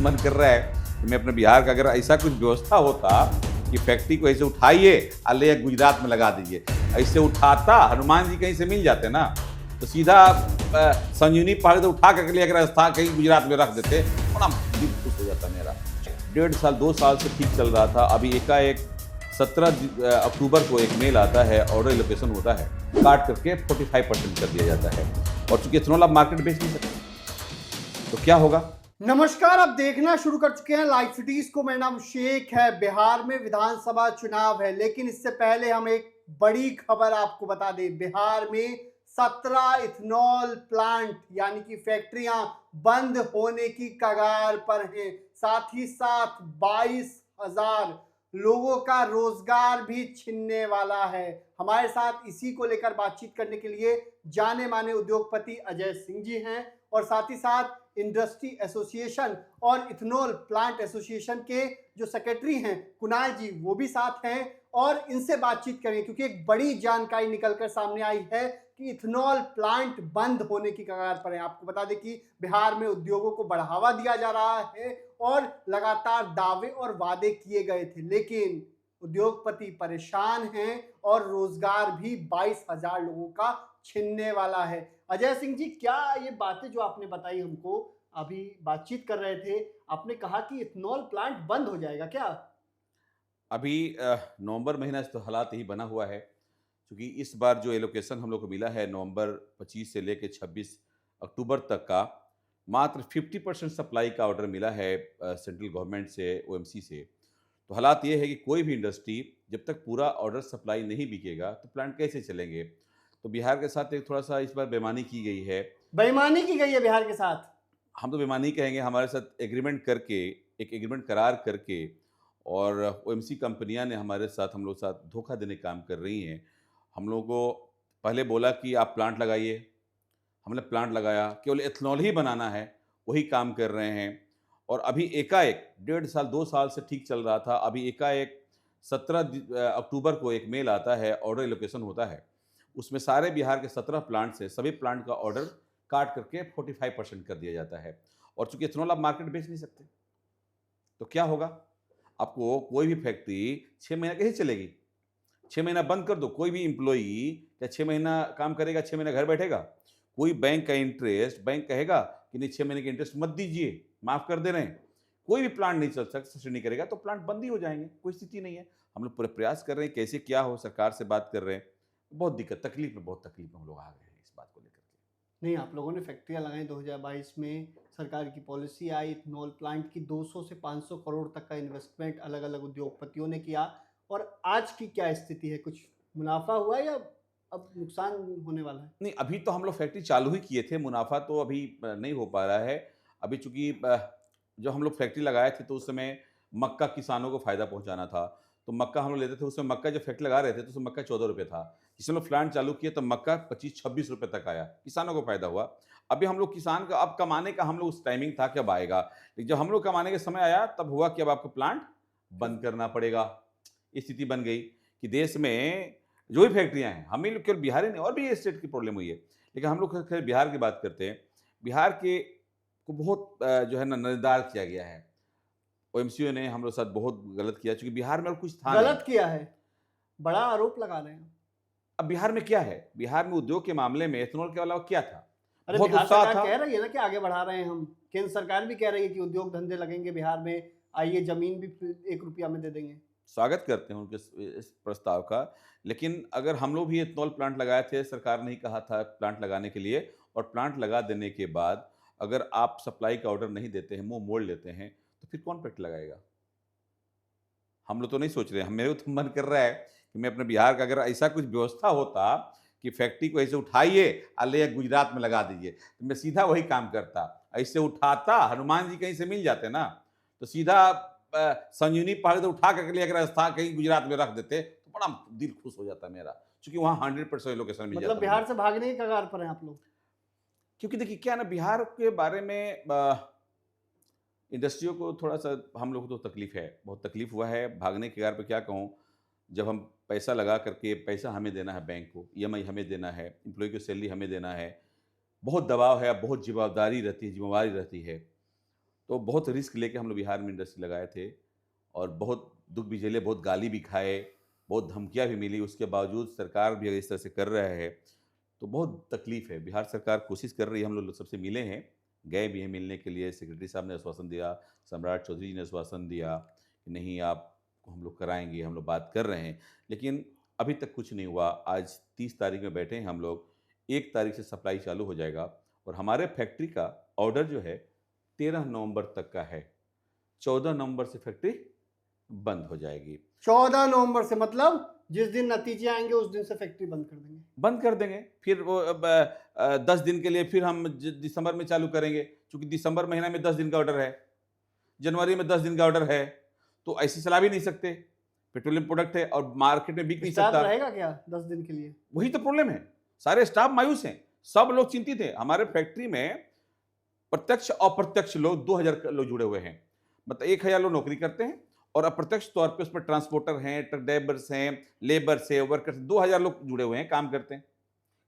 मन कर रहा है कि मैं अपने बिहार का, अगर ऐसा कुछ व्यवस्था होता कि फैक्ट्री को ऐसे उठाइए और ले गुजरात में लगा दीजिए, ऐसे उठाता हनुमान जी कहीं से मिल जाते ना, तो सीधा संजीवनी पहाड़ से उठा करके ले राजस्थान कहीं गुजरात में रख देते, बड़ा दिल खुश हो जाता मेरा। 1.5 साल 2 साल से ठीक चल रहा था, अभी एकाएक 17 अक्टूबर को एक मेल आता है, ऑर्डर एलोकेशन होता है, काट करके 45% कर दिया जाता है, और चूंकि इथेनॉल आप मार्केट बेच नहीं सकते तो क्या होगा। नमस्कार, आप देखना शुरू कर चुके हैं लाइव सिटीज को। मेरा नाम शेख है। बिहार में विधानसभा चुनाव है, लेकिन इससे पहले हम एक बड़ी खबर आपको बता दें। बिहार में 17 इथेनॉल प्लांट यानी कि फैक्ट्रियां बंद होने की कगार पर हैं। साथ ही साथ 22,000 लोगों का रोजगार भी छिनने वाला है। हमारे साथ इसी को लेकर बातचीत करने के लिए जाने माने उद्योगपति अजय सिंह जी हैं, और साथ ही साथ इंडस्ट्री एसोसिएशन और इथेनॉल प्लांट एसोसिएशन के जो सेक्रेटरी हैं कुणाल जी, वो भी साथ हैं, और इनसे बातचीत करें क्योंकि एक बड़ी जानकारी निकलकर सामने आई है कि इथेनॉल प्लांट बंद होने की कगार पर है। आपको बता दें कि बिहार में उद्योगों को बढ़ावा दिया जा रहा है और लगातार दावे और वादे किए गए थे, लेकिन उद्योगपति परेशान हैं और रोजगार भी 22,000 लोगों का छिनने वाला है। अजय सिंह जी, क्या ये बातें जो आपने बताई हमको, अभी बातचीत कर रहे थे, आपने कहा कि इथेनॉल प्लांट बंद हो जाएगा क्या? अभी नवंबर महीना से तो हालात यही बना हुआ है, क्योंकि इस बार जो एलोकेशन हम लोग को मिला है नवंबर 25 से लेकर 26 अक्टूबर तक का, मात्र 50% सप्लाई का ऑर्डर मिला है सेंट्रल गवर्नमेंट से, ओएमसी से। तो हालात ये है कि कोई भी इंडस्ट्री जब तक पूरा ऑर्डर सप्लाई नहीं बिकेगा तो प्लांट कैसे चलेंगे। तो बिहार के साथ एक थोड़ा सा इस बार बेईमानी की गई है। बेईमानी की गई है बिहार के साथ? हम तो बेईमानी कहेंगे, हमारे साथ एग्रीमेंट करके, एक एग्रीमेंट करार करके, और ओएमसी कंपनियां ने हमारे साथ, हम लोग साथ धोखा देने का काम कर रही हैं। हम लोगों को पहले बोला कि आप प्लांट लगाइए, हमने प्लांट लगाया, केवल एथेनॉल ही बनाना है, वही काम कर रहे हैं। और अभी एकाएक 1.5 साल 2 साल से ठीक चल रहा था, अभी एकाएक 17 अक्टूबर को एक मेल आता है, ऑर्डर एलोकेशन होता है, उसमें सारे बिहार के 17 प्लांट से सभी प्लांट का ऑर्डर काट करके 45% कर दिया जाता है, और चूंकि इथेनॉल आप मार्केट बेच नहीं सकते तो क्या होगा। आपको कोई भी फैक्ट्री 6 महीना कैसे चलेगी। 6 महीना बंद कर दो, कोई भी एम्प्लॉई क्या 6 महीना काम करेगा, 6 महीना घर बैठेगा। कोई बैंक का इंटरेस्ट, बैंक कहेगा कि नहीं 6 महीने के इंटरेस्ट मत दीजिए, माफ कर दे रहे हैं। कोई भी प्लांट नहीं चल सकता, सस्टेन नहीं करेगा तो प्लांट बंद ही हो जाएंगे, कोई स्थिति नहीं है। हम लोग पूरे प्रयास कर रहे हैं कैसे क्या हो, सरकार से बात कर रहे हैं, बहुत दिक्कत, तकलीफ में, बहुत तकलीफ में हम लोग आ गए हैं इस बात को लेकर के। नहीं, आप लोगों ने फैक्ट्रियां लगाई 2022 में, सरकार की पॉलिसी आई, इथेनॉल प्लांट की 200 से 500 करोड़ तक का इन्वेस्टमेंट अलग अलग उद्योगपतियों ने किया, और आज की क्या स्थिति है? कुछ मुनाफा हुआ या अब नुकसान होने वाला है? नहीं, अभी तो हम लोग फैक्ट्री चालू ही किए थे, मुनाफा तो अभी नहीं हो पा रहा है। अभी चूँकि जब हम लोग फैक्ट्री लगाए थे तो उस समय मक्का किसानों को फ़ायदा पहुँचाना था। तो मक्का हम लोग लेते थे, उसमें मक्का जब फैक्ट्री लगा रहे थे तो उसमें मक्का ₹14 था। जिस समय प्लांट चालू किए तब मक्का ₹25-26 तक आया, किसानों को फ़ायदा हुआ। अभी हम लोग किसान का अब कमाने का हम लोग उस टाइमिंग था कि अब आएगा। लेकिन जब हम लोग कमाने का समय आया तब हुआ कि अब आपको प्लांट बंद करना पड़ेगा। स्थिति बन गई कि देश में जो भी फैक्ट्रियाँ हैं, हम ही लोग केवल बिहार ही नहीं, और भी स्टेट की प्रॉब्लम हुई है। लेकिन हम लोग खैर बिहार की बात करते हैं। बिहार के को बहुत जो है ना नज़रदार किया गया है। ओएमसीओ ने हम लोग के साथ बहुत गलत किया, चूँकि बिहार में और कुछ था नहीं। गलत किया है? बड़ा आरोप लगा रहे हैं। अब बिहार में क्या है? बिहार में उद्योग के मामले में एथेनॉल के अलावा क्या था? अरे, बहुत बिहार उत्साह सरकार था। कह रही है ना कि आगे बढ़ा रहे हैं हम। केंद्र सरकार भी कह रही है कि उद्योग धंधे लगेंगे बिहार में, आइए जमीन भी 1 रुपया में दे देंगे। स्वागत करते हैं उनके इस प्रस्ताव का। लेकिन अगर हम लोग भी एथेनॉल प्लांट लगाए थे, सरकार ने ही कहा था प्लांट लगाने के लिए, और प्लांट लगा देने के बाद अगर आप सप्लाई का ऑर्डर नहीं देते हैं, मुँह मोड़ लेते हैं, तो फिर कौन फैक्ट्री लगाएगा? हम लोग तो नहीं सोच रहे हैं। मेरे को तो मन कर रहा है कि मैं अपने बिहार का, अगर ऐसा कुछ व्यवस्था होता कि फैक्ट्री को ऐसे उठाइए और ले गुजरात में लगा दीजिए, तो मैं सीधा वही काम करता। ऐसे उठाता, हनुमान जी कहीं से मिल जाते ना, तो सीधा संजीवनी पहाड़ से उठा करके ले राजस्थान कहीं गुजरात में रख देते, तो बड़ा दिल खुश हो जाता मेरा, क्योंकि वहाँ 100% लोकेशन मिल मतलब जाता बिहार मुझे। से भागने की कगार पर हैं आप लोग? क्योंकि देखिए क्या है ना, बिहार के बारे में इंडस्ट्रियों को थोड़ा-सा हम लोग को तो तकलीफ़ है, बहुत तकलीफ़ हुआ है, भागने के कगार पे क्या कहूँ। जब हम पैसा लगा करके, पैसा हमें देना है बैंक को, ईएमआई हमें देना है, एम्प्लॉयी को सैलरी हमें देना है, बहुत दबाव है, बहुत ज़िम्मेदारी रहती है। तो बहुत रिस्क लेके हम लोग बिहार में इंडस्ट्री लगाए थे और बहुत दुःख भी झेले, बहुत गाली भी खाए, बहुत धमकियाँ भी मिली, उसके बावजूद सरकार भी अगर इस तरह से कर रहा है, तो बहुत तकलीफ़ है। बिहार सरकार कोशिश कर रही है, हम लोग सबसे मिले हैं, गए भी हैं मिलने के लिए, सेक्रेटरी साहब ने आश्वासन दिया, सम्राट चौधरी जी ने आश्वासन दिया कि नहीं आपको हम लोग कराएँगे, हम लोग बात कर रहे हैं। लेकिन अभी तक कुछ नहीं हुआ। आज 30 तारीख में बैठे हैं हम लोग, 1 तारीख से सप्लाई चालू हो जाएगा और हमारे फैक्ट्री का ऑर्डर जो है 13 नवंबर तक का है। 14 नवंबर से फैक्ट्री बंद हो जाएगी। 14 नवंबर से मतलब जिस दिन नतीजे आएंगे उस दिन से फैक्ट्री बंद कर देंगे। बंद कर देंगे। फिर वो 10 दिन के लिए फिर हम दिसंबर में चालू करेंगे, क्योंकि दिसंबर महीना में 10 दिन का ऑर्डर है, जनवरी में 10 दिन का ऑर्डर है, तो ऐसे चला भी नहीं सकते। पेट्रोलियम प्रोडक्ट है और मार्केट में बिक नहीं स्टाफ सकता। रहेगा क्या 10 दिन के लिए? वही तो प्रॉब्लम है। सारे स्टाफ मायूस हैं, सब लोग चिंतित हैं। हमारे फैक्ट्री में प्रत्यक्ष अप्रत्यक्ष लोग 2000 लोग जुड़े हुए हैं। मतलब 1000 लोग नौकरी करते हैं और अप्रत्यक्ष तौर पे उसमें ट्रांसपोर्टर हैं, ट्रक ड्राइवर्स हैं, लेबर्स हैं, वर्कर्स, 2000 लोग जुड़े हुए हैं, काम करते हैं।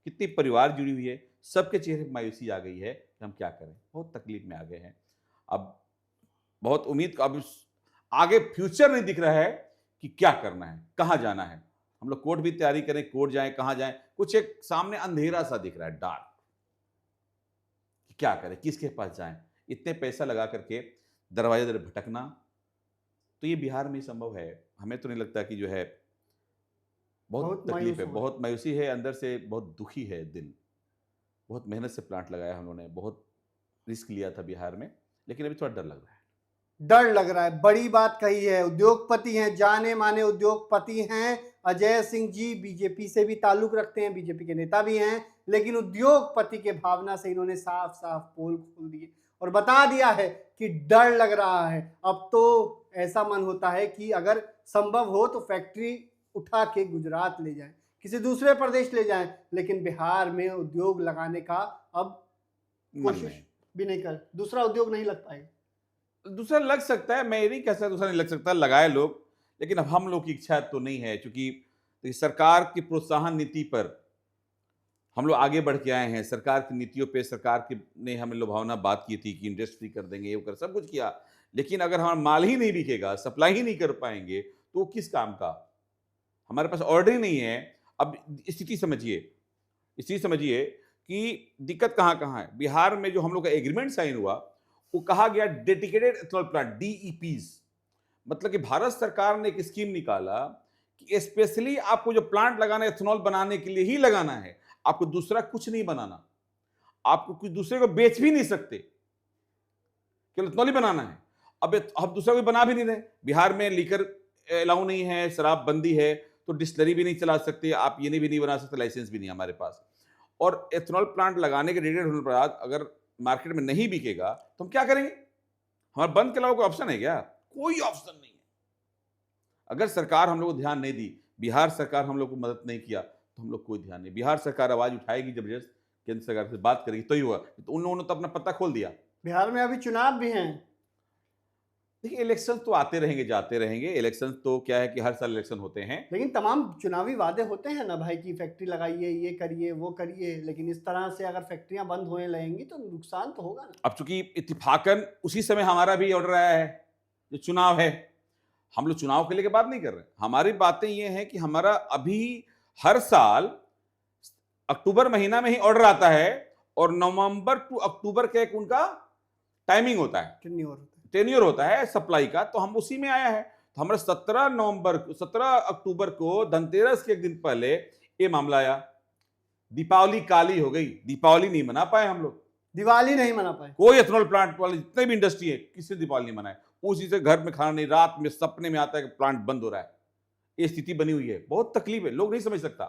कितनी परिवार जुड़ी हुई है, सबके चेहरे पे मायूसी आ गई है कि हम क्या करें, बहुत तकलीफ में आ गए हैं। अब बहुत उम्मीद, अब आगे फ्यूचर नहीं दिख रहा है कि क्या करना है, कहाँ जाना है। हम लोग कोर्ट भी तैयारी करें, कोर्ट जाएं, कहाँ जाएं, कुछ एक सामने अंधेरा सा दिख रहा है, डार्क, कि क्या करें, किसके पास जाएं। इतने पैसा लगा करके दरवाजे दर भटकना, तो ये बिहार में ही संभव है। हमें तो नहीं लगता कि जो है, बहुत बहुत तकलीफ मायूस है, हो बहुत मायूसी है, अंदर से बहुत दुखी है दिल। बहुत मेहनत से प्लांट लगाया हम लोगों ने, बहुत रिस्क लिया था बिहार में, लेकिन अभी थोड़ा डर लग रहा है। डर लग रहा है, बड़ी बात कही है। उद्योगपति हैं, जाने माने उद्योगपति हैं अजय सिंह जी, बीजेपी से भी ताल्लुक रखते हैं, बीजेपी के नेता भी हैं, लेकिन उद्योगपति के भावना से इन्होंने साफ साफ पोल खोल दिए और बता दिया है कि डर लग रहा है। अब तो ऐसा मन होता है कि अगर संभव हो तो फैक्ट्री उठा के गुजरात ले जाएं, किसी दूसरे प्रदेश ले जाएं, लेकिन बिहार में उद्योग लगाने का अब मन कोशिश में भी नहीं कर, दूसरा उद्योग नहीं लग पाएगा। दूसरा लग सकता है, मैं ये नहीं कह सकता दूसरा नहीं लग सकता, लगाए लोग, लेकिन अब हम लोग की इच्छा तो नहीं है, क्योंकि देखिए, सरकार की प्रोत्साहन नीति पर हम लोग आगे बढ़ के आए हैं। सरकार की नीतियों पे सरकार की ने हमें लुभावना बात की थी कि इंडस्ट्री कर देंगे, ये कर, सब कुछ किया, लेकिन अगर हमारा माल ही नहीं बिकेगा, सप्लाई ही नहीं कर पाएंगे, तो वो किस काम का। हमारे पास ऑर्डर ही नहीं है। अब स्थिति समझिए, स्थिति समझिए कि दिक्कत कहाँ कहाँ है। बिहार में जो हम लोग का एग्रीमेंट साइन हुआ, वो कहा गया डेडिकेटेड एथनॉल प्लांट, डीईपीज, मतलब कि भारत सरकार ने एक स्कीम निकाला कि स्पेशली आपको जो प्लांट लगाना है एथनॉल बनाने के लिए ही लगाना है, आपको दूसरा कुछ नहीं बनाना, आपको कुछ दूसरे को बेच भी नहीं सकते, केवल एथनॉल ही बनाना है। अब दूसरा कोई बना भी नहीं रहे। बिहार में लीकर अलाउ नहीं है, शराब बंदी है, तो डिस्टलरी भी नहीं चला सकते आप, ये भी नहीं बना सकते, लाइसेंस भी नहीं है हमारे पास। और एथनॉल प्लांट लगाने के डेटेड होने के बाद अगर मार्केट में नहीं बिकेगा तो हम क्या करेंगे? हमारा बंद के अलावा कोई ऑप्शन है क्या? कोई ऑप्शन नहीं है। अगर सरकार हम लोग को ध्यान नहीं दी, बिहार सरकार हम लोग को मदद नहीं किया, तो हम लोग कोई ध्यान नहीं। बिहार सरकार आवाज उठाएगी, जबरदस्त केंद्र सरकार से बात करेगी तो ही हुआ। तो उन लोगों ने तो अपना पत्ता खोल दिया। बिहार में अभी चुनाव भी हैं। देखिए, इलेक्शन तो आते रहेंगे, जाते रहेंगे। इलेक्शन तो क्या है कि हर साल इलेक्शन होते हैं। लेकिन तमाम चुनावी वादे होते हैं ना भाई, की फैक्ट्री लगाइए, ये करिए, वो करिए, लेकिन इस तरह से अगर फैक्ट्रियां बंद होने लगेंगी तो नुकसान तो होगा ना। अब चूंकि इत्तेफाकन उसी समय हमारा भी ऑर्डर आया है, जो चुनाव है। हम लोग चुनाव के लिए बात नहीं कर रहे। हमारी बातें ये हैं कि हमारा अभी हर साल अक्टूबर महीना में ही ऑर्डर आता है और नवंबर टू अक्टूबर का एक उनका टाइमिंग होता है, टेन्योर होता है सप्लाई का, तो हम उसी में आया है। तो हमारा 17 अक्टूबर को धनतेरस के एक दिन पहले ये मामला आया। दीपावली काली हो गई, दीपावली नहीं मना पाए हम लोग, दिवाली नहीं मना पाए। कोई एथनॉल प्लांट वाले जितने भी इंडस्ट्री है, किसी ने दीपावली नहीं मनाए। उसी से घर में खाना नहीं, रात में सपने में आता है कि प्लांट बंद हो रहा है। ये स्थिति बनी हुई है, बहुत तकलीफ है। लोग नहीं समझ सकता,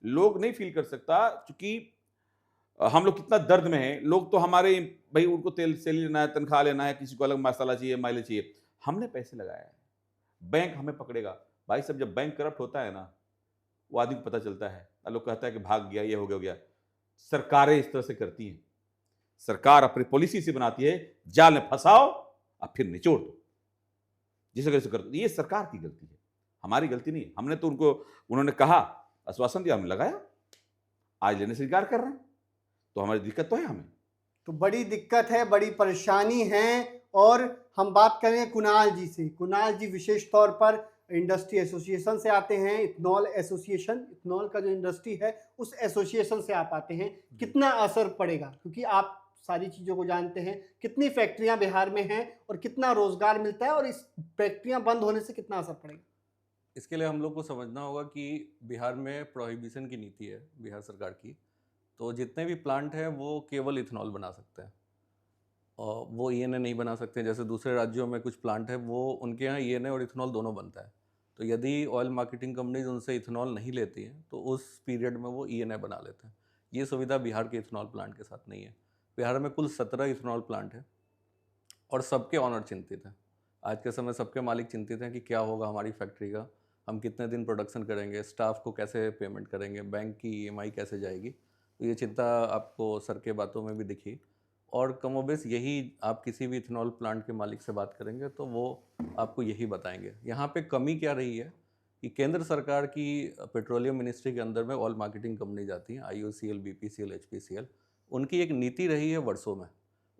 लोग नहीं फील कर सकता, क्योंकि हम लोग कितना दर्द में हैं। लोग तो हमारे भाई, उनको तेल सेल लेना है, तनख्वाह लेना है, किसी को अलग मसाला चाहिए, माइलेज चाहिए। हमने पैसे लगाया है, बैंक हमें पकड़ेगा। भाई साहब, जब बैंक करप्ट होता है ना, वो आदमी को पता चलता है। लोग कहता है कि भाग गया, ये हो गया। सरकारें इस तरह से करती हैं। सरकार अपनी पॉलिसी से बनाती है, जाल में फंसाओ और फिर निचोड़ दो, जिस वजह से कर दो। ये सरकार की गलती है, हमारी गलती नहीं है। हमने तो उन्होंने कहा, आश्वासन दिया, हमने लगाया, आज लेने से इनकार कर रहे हैं, तो हमारी दिक्कत तो है हमें। तो बड़ी दिक्कत है, बड़ी परेशानी है और हम बात करेंगे कुणाल जी से। कुणाल जी विशेष तौर पर इंडस्ट्री एसोसिएशन से आते हैं, इथनॉल एसोसिएशन, इथनॉल का जो इंडस्ट्री है उस एसोसिएशन से आप आते हैं। कितना असर पड़ेगा, क्योंकि आप सारी चीज़ों को जानते हैं, कितनी फैक्ट्रियां बिहार में हैं और कितना रोजगार मिलता है और इस फैक्ट्रियां बंद होने से कितना असर पड़ेगा? इसके लिए हम लोग को समझना होगा कि बिहार में प्रोहिबिशन की नीति है बिहार सरकार की। तो जितने भी प्लांट हैं वो केवल इथेनॉल बना सकते हैं और वो ईएनए नहीं बना सकते। जैसे दूसरे राज्यों में कुछ प्लांट है वो उनके यहाँ ईएनए और इथेनॉल दोनों बनता है। तो यदि ऑयल मार्केटिंग कंपनीज उनसे इथेनॉल नहीं लेती हैं तो उस पीरियड में वो ईएनए बना लेते हैं। ये सुविधा बिहार के इथेनॉल प्लांट के साथ नहीं है। बिहार में कुल 17 इथेनॉल प्लांट है और सबके ऑनर चिंतित हैं। आज के समय सबके मालिक चिंतित हैं कि क्या होगा हमारी फैक्ट्री का, हम कितने दिन प्रोडक्शन करेंगे, स्टाफ को कैसे पेमेंट करेंगे, बैंक की ईएमआई कैसे जाएगी। तो ये चिंता आपको सर के बातों में भी दिखी और कमोबेश यही आप किसी भी इथेनॉल प्लांट के मालिक से बात करेंगे तो वो आपको यही बताएंगे। यहाँ पे कमी क्या रही है कि केंद्र सरकार की पेट्रोलियम मिनिस्ट्री के अंदर में ऑयल मार्केटिंग कंपनी जाती हैं, IOCL, BPCL, HPCL, उनकी एक नीति रही है वर्षों में।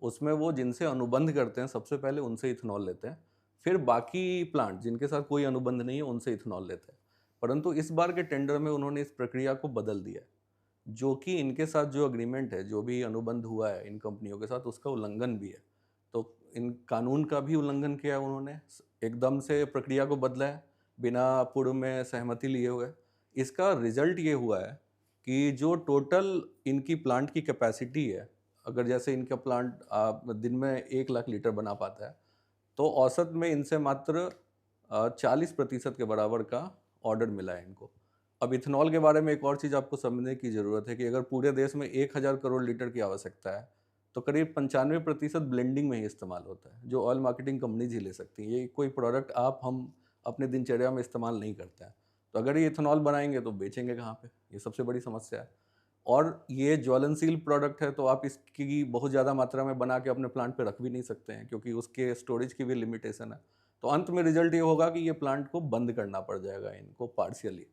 उसमें वो जिनसे अनुबंध करते हैं सबसे पहले उनसे इथेनॉल लेते हैं, फिर बाकी प्लांट जिनके साथ कोई अनुबंध नहीं है उनसे इथेनॉल लेते हैं। परंतु इस बार के टेंडर में उन्होंने इस प्रक्रिया को बदल दिया है, जो कि इनके साथ जो एग्रीमेंट है, जो भी अनुबंध हुआ है इन कंपनियों के साथ, उसका उल्लंघन भी है। तो इन कानून का भी उल्लंघन किया है उन्होंने, एकदम से प्रक्रिया को बदला है बिना पूर्व में सहमति लिए हुए। इसका रिजल्ट ये हुआ है कि जो टोटल इनकी प्लांट की कैपेसिटी है, अगर जैसे इनका प्लांट दिन में 1 लाख लीटर बना पाता है तो औसत में इनसे मात्र 40% के बराबर का ऑर्डर मिला है इनको। अब इथेनॉल के बारे में एक और चीज़ आपको समझने की ज़रूरत है कि अगर पूरे देश में 1000 करोड़ लीटर की आवश्यकता है तो करीब 95% ब्लेंडिंग में ही इस्तेमाल होता है, जो ऑयल मार्केटिंग कंपनीज ही ले सकती हैं। ये कोई प्रोडक्ट आप हम अपने दिनचर्या में इस्तेमाल नहीं करते हैं। तो अगर ये इथेनॉल बनाएंगे तो बेचेंगे कहाँ पे? ये सबसे बड़ी समस्या है। और ये ज्वलनशील प्रोडक्ट है तो आप इसकी बहुत ज़्यादा मात्रा में बना के अपने प्लांट पे रख भी नहीं सकते हैं, क्योंकि उसके स्टोरेज की भी लिमिटेशन है। तो अंत में रिजल्ट ये होगा कि ये प्लांट को बंद करना पड़ जाएगा इनको पार्शियली।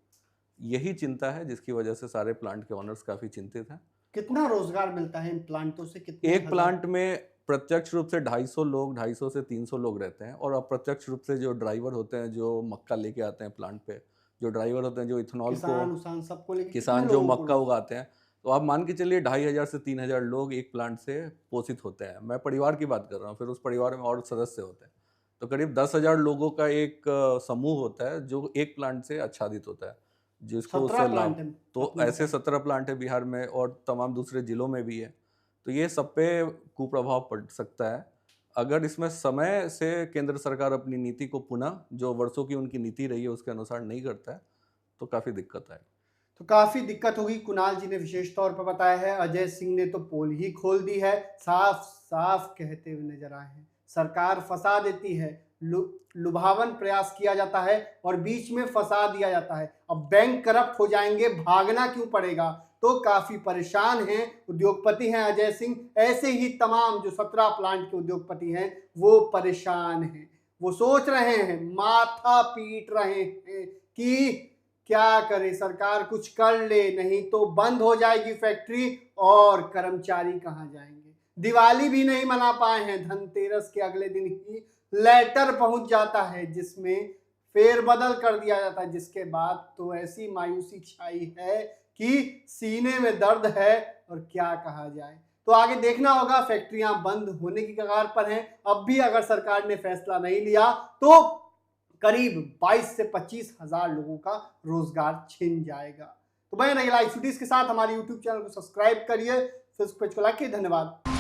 यही चिंता है जिसकी वजह से सारे प्लांट के ओनर्स काफ़ी चिंतित हैं। कितना रोजगार मिलता है इन प्लांटों से? कितने एक प्लांट में प्रत्यक्ष रूप से 250 लोग, 250 से 300 लोग रहते हैं और अप्रत्यक्ष रूप से जो ड्राइवर होते हैं, जो मक्का लेके आते हैं प्लांट पे, जो ड्राइवर होते हैं जो इथेनॉल किसान को, उसान सबको लेके किसान कितने जो लोगों को मक्का उगाते हैं, तो आप मान के चलिए 2500 से 3000 लोग एक प्लांट से पोषित होते हैं। मैं परिवार की बात कर रहा हूँ, फिर उस परिवार में और सदस्य होते हैं। तो करीब 10,000 लोगों का एक समूह होता है जो एक प्लांट से आच्छादित होता है, जिसको 17 उससे लाभ। प्लांट हैं तो आपने ऐसे बताया। 17 प्लांट है बिहार में और तमाम दूसरे जिलों में भी है। तो ये सब पे कुप्रभाव पड़ सकता है अगर इसमें समय से केंद्र सरकार अपनी नीति को पुनः, जो वर्षों की उनकी नीति रही है उसके अनुसार नहीं करता है, तो काफ़ी दिक्कत है। तो काफी दिक्कत होगी। कुणाल जी ने विशेष तौर पर बताया है। अजय सिंह ने तो पोल ही खोल दी है, साफ साफ कहते हुए नजर आए हैं सरकार फंसा देती है, लुभावन प्रयास किया जाता है और बीच में फंसा दिया जाता है। अब बैंक करप्ट हो जाएंगे, भागना क्यों पड़ेगा? तो काफी परेशान हैं, उद्योगपति हैं अजय सिंह। ऐसे ही तमाम जो 17 प्लांट के उद्योगपति हैं वो परेशान हैं, वो सोच रहे हैं, माथा पीट रहे हैं कि क्या करे सरकार, कुछ कर ले, नहीं तो बंद हो जाएगी फैक्ट्री और कर्मचारी कहाँ जाएंगे। दिवाली भी नहीं मना पाए हैं, धनतेरस के अगले दिन ही लेटर पहुंच जाता है जिसमें फेरबदल कर दिया जाता है, जिसके बाद तो ऐसी मायूसी छाई है कि सीने में दर्द है और क्या कहा जाए। तो आगे देखना होगा, फैक्ट्रियां बंद होने की कगार पर हैं। अब भी अगर सरकार ने फैसला नहीं लिया तो करीब 22 से 25 हजार लोगों का रोजगार छिन जाएगा। तो बने रहिए लाइव फुटेज के साथ, हमारे YouTube चैनल को सब्सक्राइब करिए, फेसबुक पेज को लाइक कीजिए। धन्यवाद।